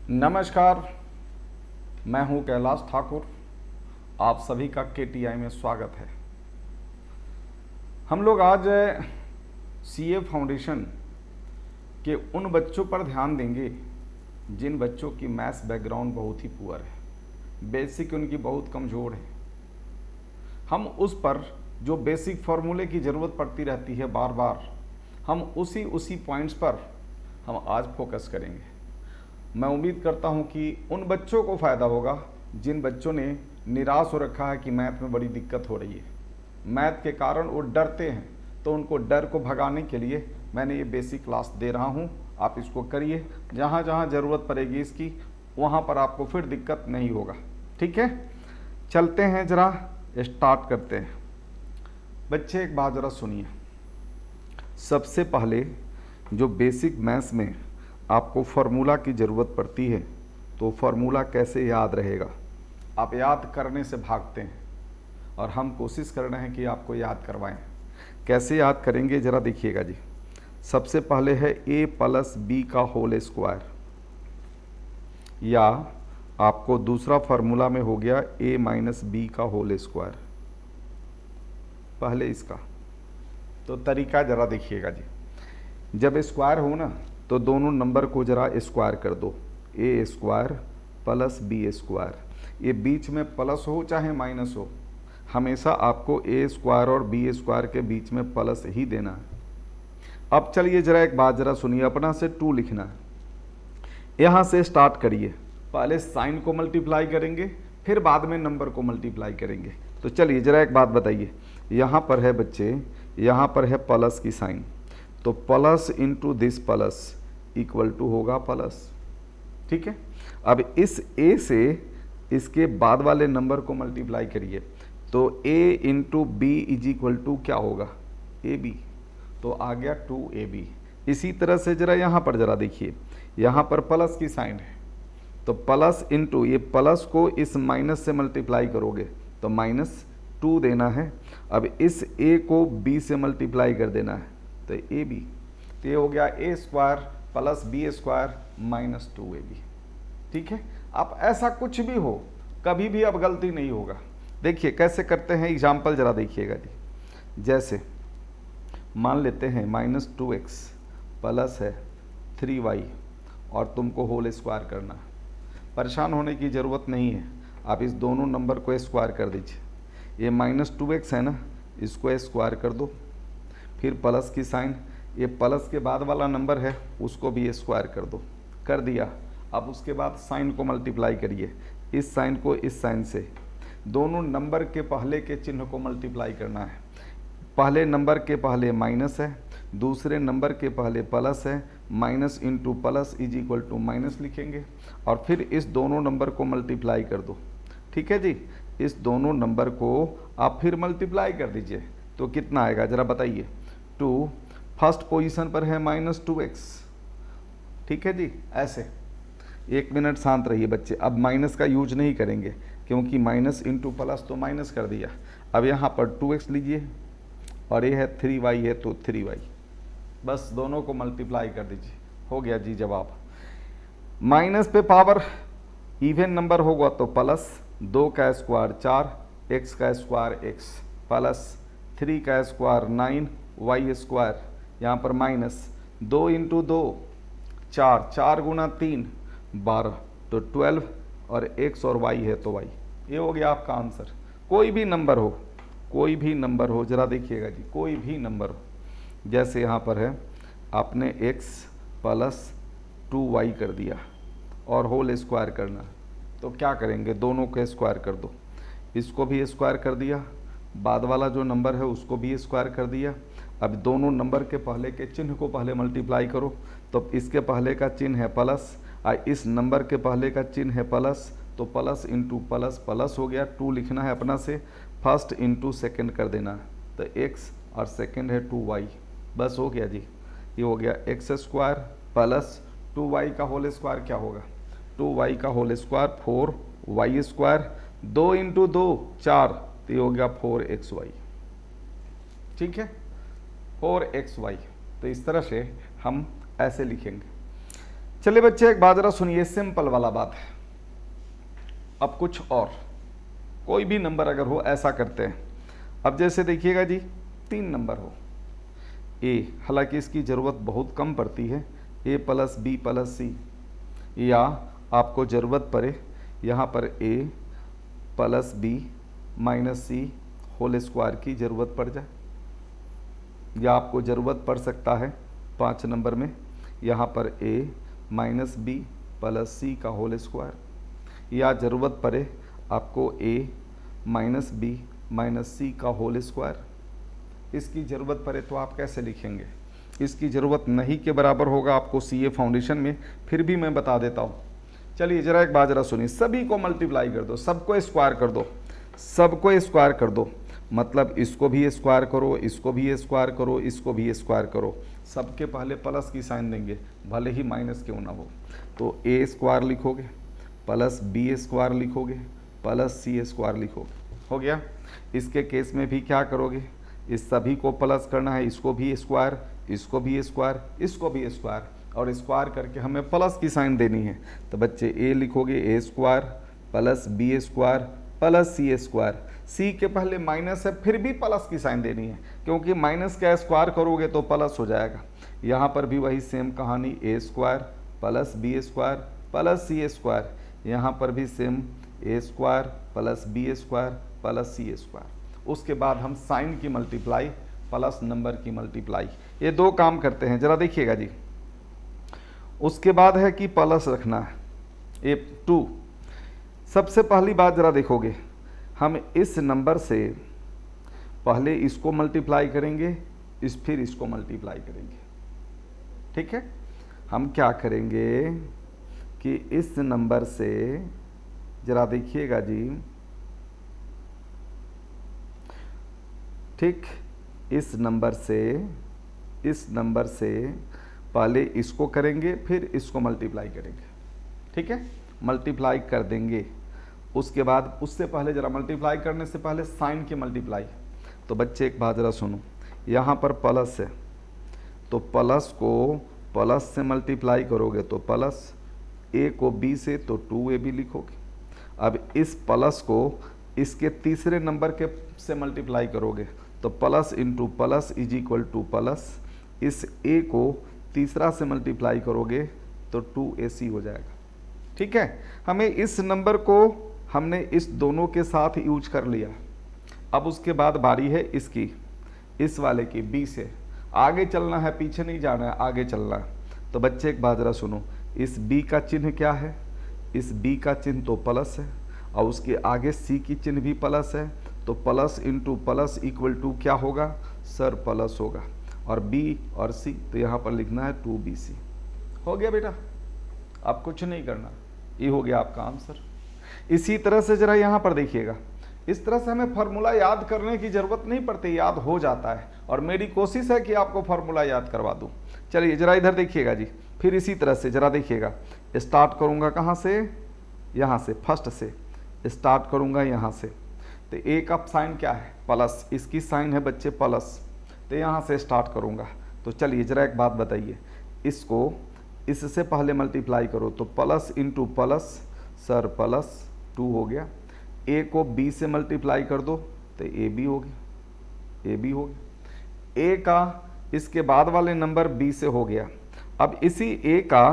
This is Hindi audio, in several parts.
नमस्कार, मैं हूं कैलाश ठाकुर। आप सभी का केटीआई में स्वागत है। हम लोग आज सीए फाउंडेशन के उन बच्चों पर ध्यान देंगे जिन बच्चों की मैथ्स बैकग्राउंड बहुत ही पुअर है, बेसिक उनकी बहुत कमज़ोर है। हम उस पर जो बेसिक फार्मूले की ज़रूरत पड़ती रहती है बार बार, हम उसी पॉइंट्स पर हम आज फोकस करेंगे। मैं उम्मीद करता हूं कि उन बच्चों को फ़ायदा होगा जिन बच्चों ने निराश हो रखा है कि मैथ में बड़ी दिक्कत हो रही है, मैथ के कारण वो डरते हैं। तो उनको डर को भगाने के लिए मैंने ये बेसिक क्लास दे रहा हूं। आप इसको करिए, जहां जहां ज़रूरत पड़ेगी इसकी वहां पर आपको फिर दिक्कत नहीं होगा। ठीक है, चलते हैं, ज़रा स्टार्ट करते हैं। बच्चे एक बात ज़रा सुनिए। सबसे पहले जो बेसिक मैथ्स में आपको फार्मूला की ज़रूरत पड़ती है, तो फार्मूला कैसे याद रहेगा? आप याद करने से भागते हैं और हम कोशिश कर रहे हैं कि आपको याद करवाएं। कैसे याद करेंगे ज़रा देखिएगा जी। सबसे पहले है a प्लस बी का होल स्क्वायर, या आपको दूसरा फार्मूला में हो गया a माइनस बी का होल स्क्वायर। पहले इसका तो तरीका ज़रा देखिएगा जी। जब स्क्वायर हो ना तो दोनों नंबर को ज़रा स्क्वायर कर दो, ए स्क्वायर प्लस बी स्क्वायर। ये बीच में प्लस हो चाहे माइनस हो, हमेशा आपको ए स्क्वायर और बी स्क्वायर के बीच में प्लस ही देना है। अब चलिए ज़रा एक बात ज़रा सुनिए, अपना से 2 लिखना है। यहाँ से स्टार्ट करिए, पहले साइन को मल्टीप्लाई करेंगे, फिर बाद में नंबर को मल्टीप्लाई करेंगे। तो चलिए ज़रा एक बात बताइए, यहाँ पर है बच्चे, यहाँ पर है प्लस की साइन, तो plus into this plus equal to होगा प्लस। ठीक है, अब इस ए से इसके बाद वाले नंबर को मल्टीप्लाई करिए, तो A into B is equal to क्या होगा? ए बी, तो आ गया 2ab। इसी तरह से ज़रा यहाँ पर ज़रा देखिए, यहाँ पर प्लस की साइन है, तो प्लस इंटू ये प्लस को इस माइनस से मल्टीप्लाई करोगे तो -2 देना है। अब इस a को b से मल्टीप्लाई कर देना है तो ए बी, तो ये हो गया A square plus B square minus 2ab। ठीक है, आप ऐसा कुछ भी हो, कभी भी अब गलती नहीं होगा। देखिए कैसे करते हैं, एग्जाम्पल ज़रा देखिएगा जी। जैसे मान लेते हैं -2x प्लस है 3y और तुमको होल स्क्वायर करना है। परेशान होने की ज़रूरत नहीं है, आप इस दोनों नंबर को स्क्वायर कर दीजिए। ये -2x है ना, इसको स्क्वायर कर दो, फिर प्लस की साइन, ये प्लस के बाद वाला नंबर है उसको भी स्क्वायर कर दो, कर दिया। अब उसके बाद साइन को मल्टीप्लाई करिए, इस साइन को इस साइन से, दोनों नंबर के पहले के चिन्ह को मल्टीप्लाई करना है। पहले नंबर के पहले माइनस है, दूसरे नंबर के पहले प्लस है, minus into plus is equal to minus लिखेंगे और फिर इस दोनों नंबर को मल्टीप्लाई कर दो। ठीक है जी, इस दोनों नंबर को आप फिर मल्टीप्लाई कर दीजिए तो कितना आएगा ज़रा बताइए। 2 फर्स्ट पोजीशन पर है -2x। ठीक है जी, ऐसे 1 मिनट शांत रहिए बच्चे। अब माइनस का यूज नहीं करेंगे क्योंकि माइनस इंटू प्लस तो माइनस कर दिया। अब यहाँ पर 2x लीजिए और ये है 3y है तो 3y, बस दोनों को मल्टीप्लाई कर दीजिए, हो गया जी जवाब। माइनस पे पावर इवन नंबर होगा तो प्लस, 2 का स्क्वायर 4, x का स्क्वायर x, प्लस 3 का स्क्वायर 9, y स्क्वायर, यहाँ पर माइनस 2 इंटू 2 4, 4 गुना 3 12, तो 12 और x और y है तो y। ये हो गया आपका आंसर। कोई भी नंबर हो, कोई भी नंबर हो, ज़रा देखिएगा जी, कोई भी नंबर हो। जैसे यहाँ पर है आपने x प्लस 2y कर दिया और होल स्क्वायर करना, तो क्या करेंगे, दोनों को स्क्वायर कर दो। इसको भी स्क्वायर कर दिया, बाद वाला जो नंबर है उसको भी स्क्वायर कर दिया। अब दोनों नंबर के पहले के चिन्ह को पहले मल्टीप्लाई करो, तो इसके पहले का चिन्ह है प्लस और इस नंबर के पहले का चिन्ह है प्लस, तो प्लस इंटू प्लस प्लस हो गया। 2 लिखना है अपना से, फर्स्ट इंटू सेकेंड कर देना है, तो x और सेकेंड है 2y, बस हो गया जी। ये हो गया x स्क्वायर प्लस 2y का होल स्क्वायर क्या होगा, 2y का whole square 4y square, 2 into 2 4, तो ये हो गया 4xy। ठीक है, 4xy। तो इस तरह से हम ऐसे लिखेंगे। चलिए बच्चे एक बात जरा सुनिए, सिंपल वाला बात है। अब कुछ और कोई भी नंबर अगर हो ऐसा करते हैं। अब जैसे देखिएगा जी 3 नंबर हो ए, हालांकि इसकी ज़रूरत बहुत कम पड़ती है, ए प्लस बी प्लस सी, या आपको ज़रूरत पड़े यहाँ पर ए प्लस बी माइनस सी होल स्क्वायर की ज़रूरत पड़ जाए, या आपको ज़रूरत पड़ सकता है 5 नंबर में यहाँ पर ए माइनस बी प्लस सी का होल स्क्वायर, या ज़रूरत पड़े आपको ए माइनस बी माइनस सी का होल स्क्वायर। इसकी ज़रूरत पड़े तो आप कैसे लिखेंगे? इसकी ज़रूरत नहीं के बराबर होगा आपको सीए फाउंडेशन में, फिर भी मैं बता देता हूँ। चलिए ज़रा एक बात ज़रा सुनिए, सभी को मल्टीप्लाई कर दो, सबको स्क्वायर कर दो, सबको स्क्वायर कर दो, मतलब इसको भी स्क्वायर करो, इसको भी स्क्वायर करो, इसको भी स्क्वायर करो। सबके पहले प्लस की साइन देंगे, भले ही माइनस क्यों ना हो। तो ए स्क्वायर लिखोगे, प्लस बी स्क्वायर लिखोगे, प्लस सी स्क्वायर लिखोगे, हो गया। इसके केस में भी क्या करोगे, इस सभी को प्लस करना है, इसको भी स्क्वायर, इसको भी स्क्वायर, इसको भी स्क्वायर, और स्क्वायर करके हमें प्लस की साइन देनी है। तो बच्चे ए लिखोगे A square plus B square plus C square. C के पहले माइनस है, फिर भी प्लस की साइन देनी है, क्योंकि माइनस का स्क्वायर करोगे तो प्लस हो जाएगा। यहाँ पर भी वही सेम कहानी, A square plus B square plus C square, यहाँ पर भी same A square plus B square plus C square. उसके बाद हम साइन की मल्टीप्लाई प्लस नंबर की मल्टीप्लाई, ये 2 काम करते हैं, ज़रा देखिएगा जी। उसके बाद है कि प्लस रखना है, ये 2। सबसे पहली बात ज़रा देखोगे, हम इस नंबर से पहले इसको मल्टीप्लाई करेंगे, फिर इसको मल्टीप्लाई करेंगे, ठीक है। हम क्या करेंगे कि इस नंबर से, ज़रा देखिएगा जी, ठीक, इस नंबर से पहले इसको करेंगे, फिर इसको मल्टीप्लाई करेंगे, ठीक है, मल्टीप्लाई कर देंगे। उसके बाद उससे पहले ज़रा मल्टीप्लाई करने से पहले साइन की मल्टीप्लाई। तो बच्चे एक बात ज़रा सुनो, यहाँ पर प्लस है तो प्लस को प्लस से मल्टीप्लाई करोगे तो प्लस, ए को बी से तो 2ab लिखोगे। अब इस प्लस को इसके तीसरे नंबर के से मल्टीप्लाई करोगे तो plus into plus is equal two plus, इस ए को तीसरा से मल्टीप्लाई करोगे तो 2ac हो जाएगा, ठीक है। हमें इस नंबर को हमने इस दोनों के साथ यूज कर लिया। अब उसके बाद बारी है इसकी, इस वाले की, बी से आगे चलना है, पीछे नहीं जाना है, आगे चलना है। तो बच्चे एक बात जरा सुनो, इस बी का चिन्ह क्या है, इस बी का चिन्ह तो प्लस है, और उसके आगे सी की चिन्ह भी प्लस है, तो plus into plus equal to क्या होगा सर, प्लस होगा, और बी और सी तो यहाँ पर लिखना है 2bc। हो गया बेटा, अब कुछ नहीं करना, ये हो गया आपका आंसर। इसी तरह से जरा यहाँ पर देखिएगा, इस तरह से हमें फार्मूला याद करने की ज़रूरत नहीं पड़ती, याद हो जाता है, और मेरी कोशिश है कि आपको फार्मूला याद करवा दूँ। चलिए जरा इधर देखिएगा जी, फिर इसी तरह से जरा देखिएगा, स्टार्ट करूँगा कहाँ से, यहाँ से, फर्स्ट से स्टार्ट करूँगा यहाँ से। तो ए का साइन क्या है, प्लस, इसकी साइन है बच्चे प्लस, तो यहाँ से स्टार्ट करूँगा। तो चलिए जरा एक बात बताइए, इसको इससे पहले मल्टीप्लाई करो तो plus into plus sir plus 2 हो गया। ए को बी से मल्टीप्लाई कर दो तो ए बी हो गया, ए बी हो गया। ए का इसके बाद वाले नंबर बी से हो गया। अब इसी ए का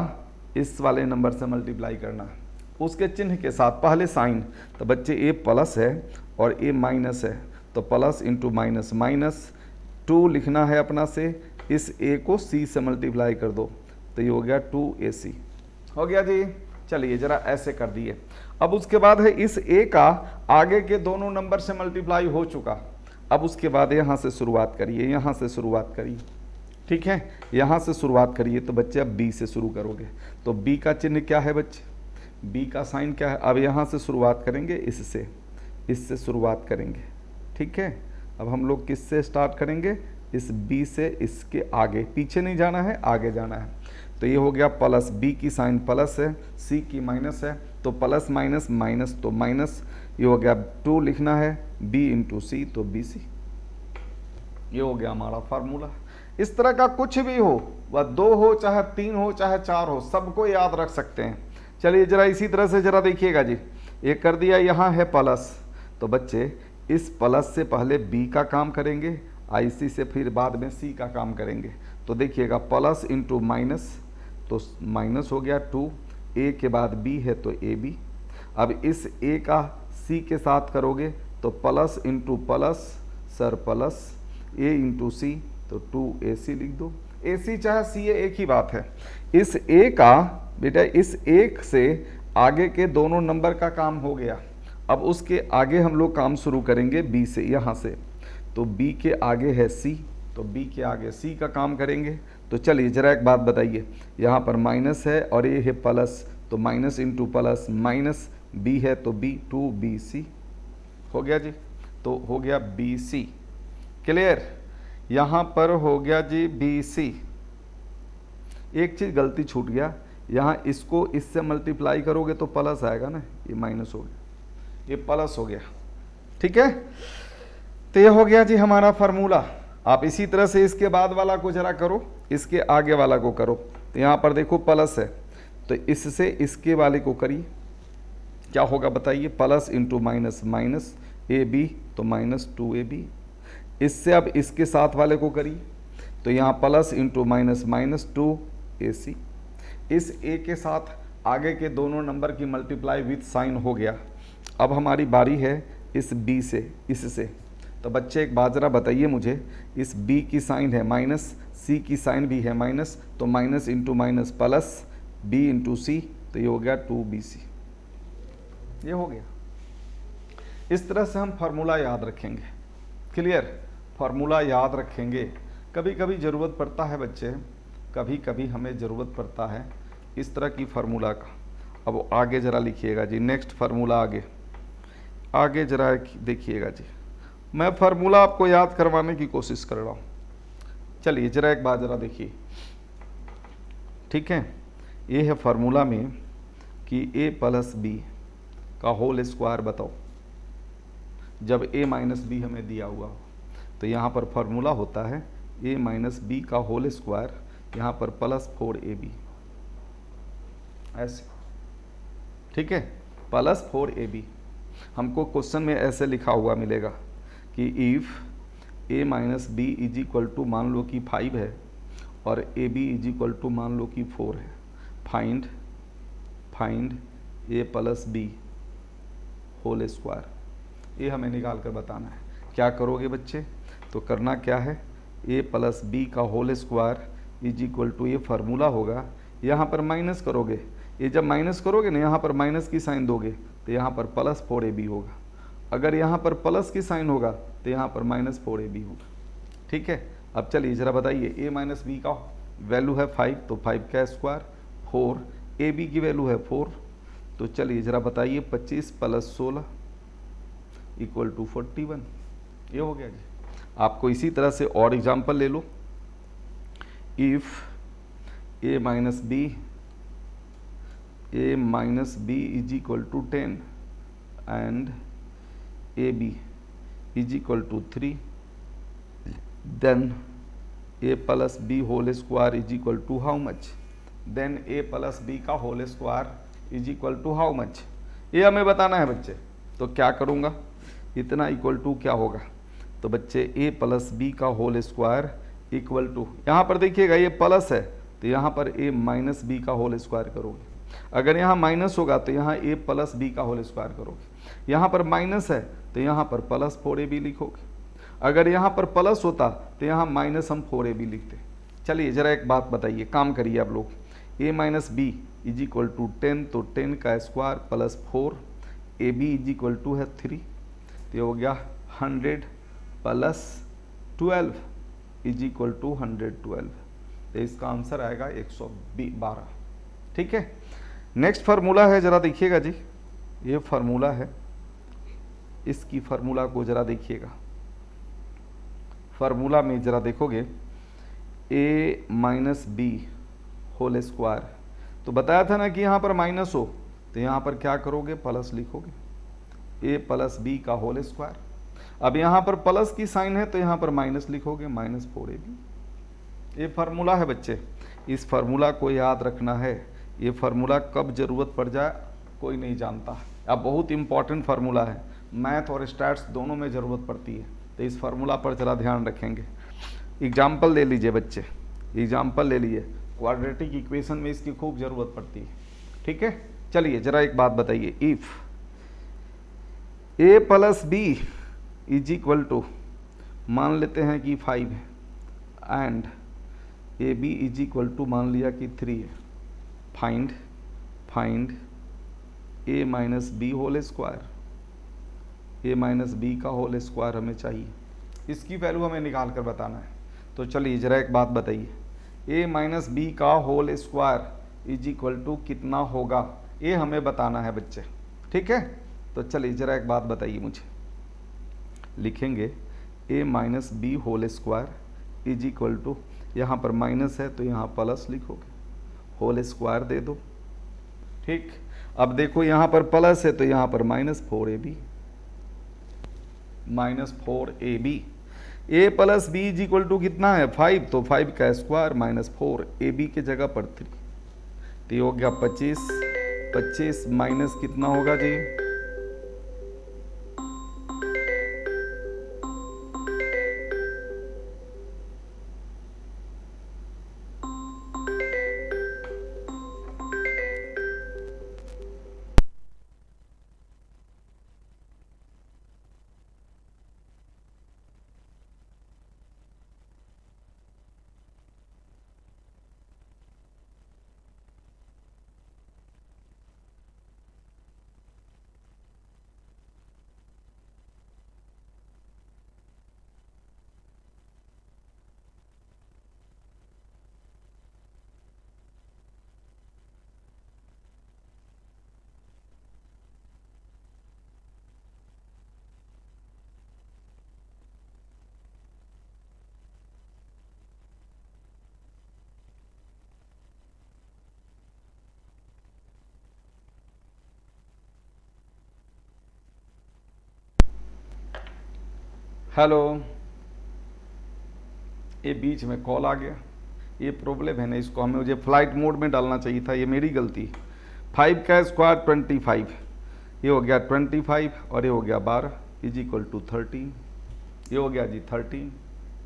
इस वाले नंबर से मल्टीप्लाई करना है, उसके चिन्ह के साथ, पहले साइन। तो बच्चे ए प्लस है और ए माइनस है, तो प्लस इंटू माइनस, माइनस 2 लिखना है अपना से, इस ए को सी से मल्टीप्लाई कर दो तो ये हो गया 2ac। हो गया जी। चलिए जरा ऐसे कर दिए। अब उसके बाद है इस ए का आगे के दोनों नंबर से मल्टीप्लाई हो चुका। अब उसके बाद यहाँ से शुरुआत करिए, यहाँ से शुरुआत करिए, ठीक है, यहाँ से शुरुआत करिए। तो बच्चे अब बी से शुरू करोगे, तो बी का चिन्ह क्या है बच्चे, बी का साइन क्या है। अब यहाँ से शुरुआत करेंगे, इससे शुरुआत करेंगे, ठीक है। अब हम लोग किससे स्टार्ट करेंगे, इस बी से, इसके आगे, पीछे नहीं जाना है, आगे जाना है। तो ये हो गया प्लस, बी की साइन प्लस है, सी की माइनस है, तो प्लस माइनस माइनस तो माइनस, ये हो गया 2 लिखना है, बी इंटू सी तो बी सी। ये हो गया हमारा फार्मूला। इस तरह का कुछ भी हो, वह 2 हो चाहे 3 हो चाहे 4 हो, सबको याद रख सकते हैं। चलिए जरा इसी तरह से जरा देखिएगा जी, ये कर दिया, यहाँ है प्लस, तो बच्चे इस प्लस से पहले बी का काम करेंगे, आईसी से फिर बाद में सी का काम करेंगे। तो देखिएगा प्लस इंटू माइनस, तो माइनस हो गया 2, ए के बाद बी है तो ए बी। अब इस ए का सी के साथ करोगे तो plus into plus, sir plus A into C, तो 2ac लिख दो। ac चाहे सी एक ही बात है। इस ए का बेटा इस एक से आगे के दोनों नंबर का काम हो गया। अब उसके आगे हम लोग काम शुरू करेंगे बी से, यहाँ से, तो बी के आगे है सी, तो बी के आगे सी का काम करेंगे। तो चलिए जरा एक बात बताइए, यहाँ पर माइनस है और ये है प्लस, तो minus into plus minus, B है तो बी, 2bc हो गया जी, तो हो गया bc। क्लियर, यहाँ पर हो गया जी bc। एक चीज़ गलती छूट गया, यहाँ इसको इससे मल्टीप्लाई करोगे तो प्लस आएगा ना, ये माइनस हो गया, ये प्लस हो गया। ठीक है, तो ये हो गया जी हमारा फार्मूला। आप इसी तरह से इसके बाद वाला को जरा करो, इसके आगे वाला को करो। तो यहाँ पर देखो प्लस है, तो इससे इसके वाले को करिए, क्या होगा बताइए, plus into minus minus, A B तो माइनस 2ab। इससे अब इसके साथ वाले को करिए, तो यहाँ plus into minus minus 2ac। इस a के साथ आगे के दोनों नंबर की मल्टीप्लाई विथ साइन हो गया। अब हमारी बारी है इस b से, इससे। तो बच्चे एक बात जरा बताइए मुझे, इस b की साइन है माइनस, c की साइन भी है माइनस, तो minus into minus plus, b into C, तो ये हो गया 2bc। ये हो गया। इस तरह से हम फार्मूला याद रखेंगे। क्लियर, फार्मूला याद रखेंगे। कभी कभी ज़रूरत पड़ता है बच्चे, कभी कभी हमें ज़रूरत पड़ता है इस तरह की फार्मूला का। अब आगे ज़रा लिखिएगा जी, नेक्स्ट फार्मूला आगे, आगे ज़रा देखिएगा जी, मैं फार्मूला आपको याद करवाने की कोशिश कर रहा हूँ। चलिए ज़रा एक बात ज़रा देखिए, ठीक है, ये है फार्मूला में कि a प्लस बी का होल स्क्वायर बताओ, जब a माइनस बी हमें दिया हुआ हो। तो यहाँ पर फार्मूला होता है a माइनस बी का होल स्क्वायर, यहाँ पर प्लस 4ab, ऐसे, ठीक है, प्लस 4ab। हमको क्वेश्चन में ऐसे लिखा हुआ मिलेगा कि if a minus B is equal to मान लो कि 5 है और ab इज इक्वल टू मान लो कि 4 है, find a plus B whole square. ये हमें निकाल कर बताना है। क्या करोगे बच्चे, तो करना क्या है, a प्लस बी का whole square is equal to, ये फार्मूला होगा, यहाँ पर माइनस करोगे, ये जब माइनस करोगे ना यहाँ पर माइनस की साइन दोगे तो यहाँ पर प्लस 4ab होगा। अगर यहाँ पर प्लस की साइन होगा तो यहाँ पर माइनस 4ab होगा। ठीक है, अब चलिए ज़रा बताइए, a माइनस बी का वैल्यू है 5, तो 5 का स्क्वायर 4, ab की वैल्यू है 4, तो चलिए ज़रा बताइए 25 प्लस 16 इक्वल टू 41। ये हो गया जी। आपको इसी तरह से और एग्जाम्पल ले लो, if a minus B is equal to 10 and ab is equal to 3, then a plus B whole square is equal to how much, then a plus B का whole square is equal to how much, ये हमें बताना है बच्चे। तो क्या करूँगा, इतना इक्वल टू क्या होगा, तो बच्चे a प्लस बी का होल स्क्वायर इक्वल टू, यहाँ पर देखिएगा ये प्लस है तो यहाँ पर a माइनस बी का होल स्क्वायर करोगे, अगर यहाँ माइनस होगा तो यहाँ a प्लस बी का होल स्क्वायर करोगे, यहाँ पर माइनस है तो यहाँ पर प्लस 4ab लिखोगे, अगर यहाँ पर प्लस होता तो यहाँ माइनस हम 4ab लिखते। चलिए ज़रा एक बात बताइए, काम करिए आप लोग, a minus B is equal to 10, तो 10 का square plus 4, ab is equal to है 3, तो ये हो गया 100 प्लस 12 इज इक्वल टू 112, तो इसका आंसर आएगा 112। ठीक है, नेक्स्ट फार्मूला है, ज़रा देखिएगा जी, ये फार्मूला है, इसकी फार्मूला को ज़रा देखिएगा। फार्मूला में ज़रा देखोगे a minus B whole square, तो बताया था ना कि यहाँ पर माइनस हो तो यहाँ पर क्या करोगे, प्लस लिखोगे, a प्लस बी का होल स्क्वायर। अब यहाँ पर प्लस की साइन है तो यहाँ पर माइनस लिखोगे, माइनस 4ab। ये फार्मूला है बच्चे, इस फार्मूला को याद रखना है। ये फार्मूला कब ज़रूरत पड़ जाए कोई नहीं जानता। अब बहुत इंपॉर्टेंट फार्मूला है, मैथ और स्टैट्स दोनों में ज़रूरत पड़ती है, तो इस फार्मूला पर ज़रा ध्यान रखेंगे। एग्जाम्पल ले लीजिए बच्चे, एग्जाम्पल ले लीजिए। क्वाड्रेटिक इक्वेशन में इसकी खूब ज़रूरत पड़ती है, ठीक है। चलिए ज़रा एक बात बताइए, if a plus B is equal to, मान लेते हैं कि 5 है, and A B is equal to मान लिया कि 3 है, find a minus B whole square, a minus B का होल स्क्वायर हमें चाहिए, इसकी वैल्यू हमें निकाल कर बताना है। तो चलिए ज़रा एक बात बताइए, a माइनस बी का whole square is equal to कितना होगा, ये हमें बताना है बच्चे, ठीक है। तो चलिए ज़रा एक बात बताइए मुझे, लिखेंगे a minus B whole square is equal to, यहाँ पर माइनस है तो यहाँ प्लस लिखोगे, होल स्क्वायर दे दो, ठीक। अब देखो यहाँ पर प्लस है तो यहाँ पर -4ab, -4ab, a plus B is equal to कितना है 5, तो 5 का स्क्वायर -4 ab की जगह पर 3, तो ये हो गया 25 माइनस कितना होगा जी, हेलो, ये बीच में कॉल आ गया, ये प्रॉब्लम है ना, इसको हमें मुझे फ्लाइट मोड में डालना चाहिए था, ये मेरी गलती। 5 का स्क्वायर 25, ये हो गया 25 और ये हो गया 12 इज इक्वल टू 13, ये हो गया जी 13,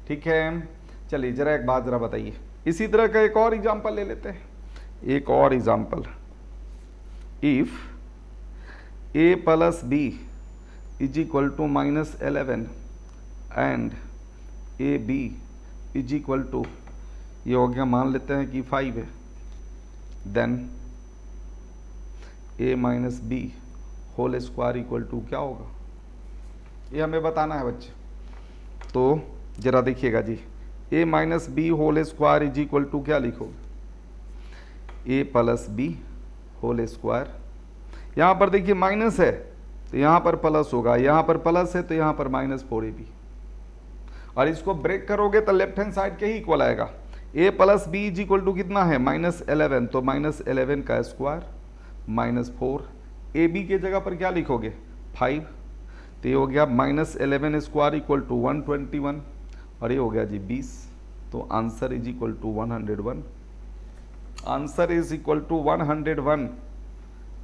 ठीक है। चलिए ज़रा एक बात ज़रा बताइए, इसी तरह का एक और एग्जांपल ले लेते हैं, एक और example, if a plus B is equal to -11 and A B is equal to, ये हो गया मान लेते हैं कि 5 है, then a minus B whole square equal to क्या होगा, ये हमें बताना है बच्चे। तो ज़रा देखिएगा जी, a minus B whole square is equal to क्या लिखोगे, a plus B whole square, यहाँ पर देखिए माइनस है तो यहाँ पर प्लस होगा, यहाँ पर प्लस है तो यहाँ पर -4ab, और इसको ब्रेक करोगे तो लेफ्ट हैंड साइड के ही इक्वल आएगा। a plus B is equal to कितना है -11, तो -11 का स्क्वायर -4, ए बी के जगह पर क्या लिखोगे 5, तो ये हो गया -11 स्क्वायर इक्वल टू 121, और ये हो गया जी 20, तो answer is equal to 101, answer is equal to 101,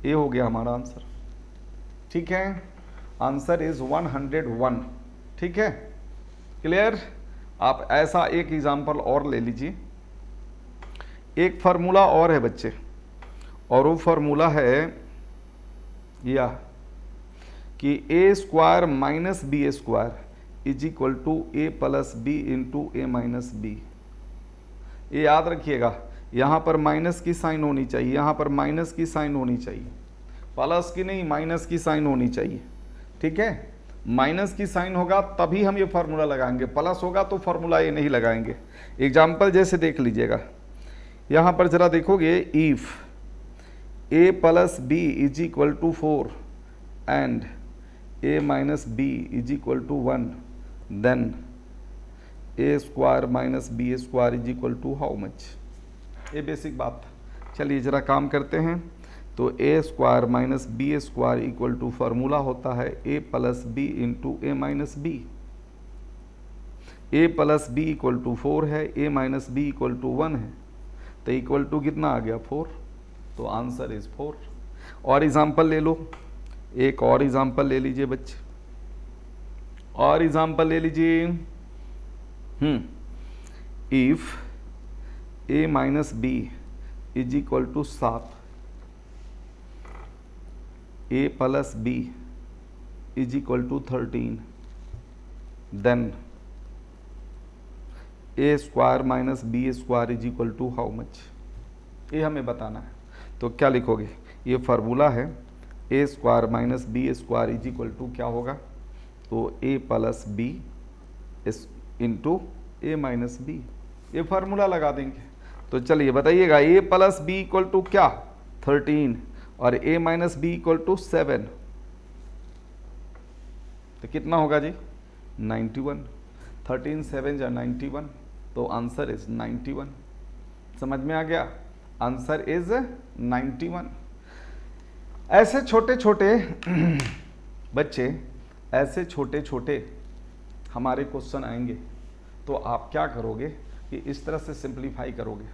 ये हो गया हमारा आंसर, ठीक है। आंसर इज 101, ठीक है, क्लियर। आप ऐसा एक एग्जाम्पल और ले लीजिए, एक फार्मूला और है बच्चे, और वो फार्मूला है या कि a square minus B square is equal to a plus B into A minus B. ये याद रखिएगा, यहाँ पर माइनस की साइन होनी चाहिए, यहाँ पर माइनस की साइन होनी चाहिए, प्लस की नहीं माइनस की साइन होनी चाहिए, ठीक है। माइनस की साइन होगा तभी हम ये फार्मूला लगाएंगे, प्लस होगा तो फार्मूला ये नहीं लगाएंगे। एग्जाम्पल जैसे देख लीजिएगा, यहाँ पर जरा देखोगे, if a plus B is equal to 4 and a minus B is equal to 1, then a square minus B square is equal to how much, ये बेसिक बात। चलिए ज़रा काम करते हैं, तो a square minus B square equal to formula होता है a plus B into A minus B. A plus B equal to 4 है, A minus B equal to 1 है, तो इक्वल टू कितना आ गया 4, तो आंसर इज 4। और एग्जाम्पल ले लो, एक और एग्जाम्पल ले लीजिए बच्चे, और एग्जाम्पल ले लीजिए। If A minus B is equal to 7, A plus B is equal to 13, then A square minus B square is equal to how much, ये हमें बताना है। तो क्या लिखोगे, ये फार्मूला है, A square minus B square is equal to क्या होगा, तो A plus B into A minus B, ये फार्मूला लगा देंगे। तो चलिए बताइएगा, A plus B equal to क्या 13 और A minus B equal to 7, तो कितना होगा जी 91, 13 7 जा 91, तो आंसर इज 91। समझ में आ गया, आंसर इज 91। ऐसे छोटे छोटे बच्चे, ऐसे छोटे छोटे हमारे क्वेश्चन आएंगे, तो आप क्या करोगे कि इस तरह से सिंप्लीफाई करोगे।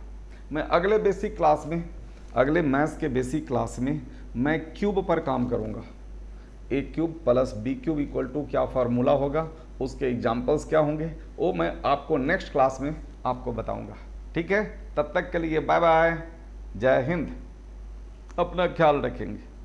मैं अगले बेसिक क्लास में, अगले मैथ्स के बेसिक क्लास में मैं क्यूब पर काम करूंगा। A cube plus B cube equal to क्या फार्मूला होगा, उसके एग्जाम्पल्स क्या होंगे, वो मैं आपको नेक्स्ट क्लास में आपको बताऊंगा। ठीक है, तब तक के लिए बाय बाय, जय हिंद, अपना ख्याल रखेंगे।